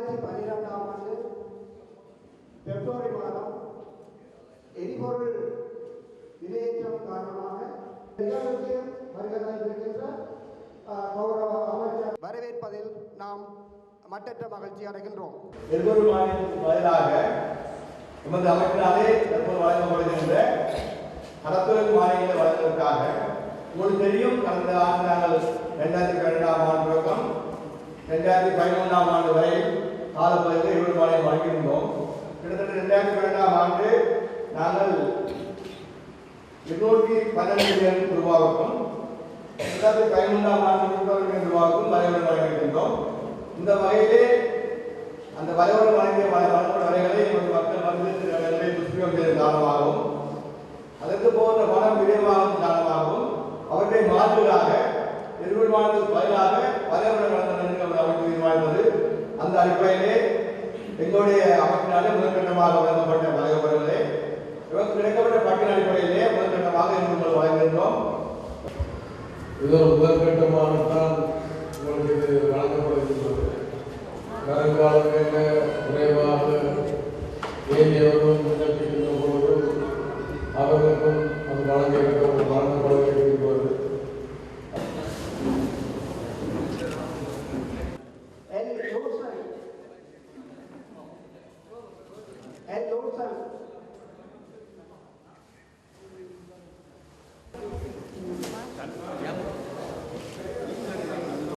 2012ஆம் ஆண்டு பிப்ரவரி மாதம் எரிபொருள் விலையேற்றம் காரணமாக நிகழ்வுக்கு வருகின்ற கௌரவ அமைச்சர் வரவேற்பதில் நாம் மட்டற்ற மகிழ்ச்சி அடைகின்றோம். எரிபொருள் மானியத்துக்கு பதிலாக எமது அமைப்பினாலே தற்போது வழங்கப்படுகின்ற கடத்துறை மானியங்களை வழங்குவதற்காக உங்களுக்கு தெரியும், கடந்த ஆண்டு நாங்கள் 2012ஆம் ஆண்டு தொடக்கம் 2013ஆம் ஆண்டு வரை காலப்பகுதியில் எரிபொருள் மானியம் வழங்கியிருந்தோம். கிட்டத்தட்ட 2012ஆம் ஆண்டு நாங்கள் 212 மில்லியன் ரூபாவுக்கும் 2013ஆம் ஆண்டு 100 மில்லியன் ரூபாவுக்கும் வரைவுகள் வழங்கியிருந்தோம். இந்த வகையிலே அந்த வரைவுகள் வழங்கிய வரைகளை மக்கள் வந்து துஷ்பிரயோகம் செய்த காரணமாகவும் அதற்கு போன்ற பணம் விரைவாகும் காரணமாகவும் அவற்றை மாற்றுவதாக எரிபொருள் மானியத்துக்கு பதிலாக வரைவுகள் வழங்க அமைப்பு தீர்மானித்தது. அந்த அடிப்படையிலே எங்களுடைய அமைப்பினாலே முதற்கட்டமாக வழங்கப்பட்ட வரைவுகளை கிடைக்கப்பட்ட பட்டியல் அடிப்படையிலே முதற்கட்டமாக எங்களுக்கு வழங்குகின்றோம். இது ஒரு முதற்கட்டமாகத்தான் உங்களுக்கு இது வழங்கப்படுகின்றது. வருங்காலங்களில் விரைவாக ஏனியவர்களும் விண்ணப்பிக்கின்ற பொழுது அவர்களுக்கும் அது வழங்க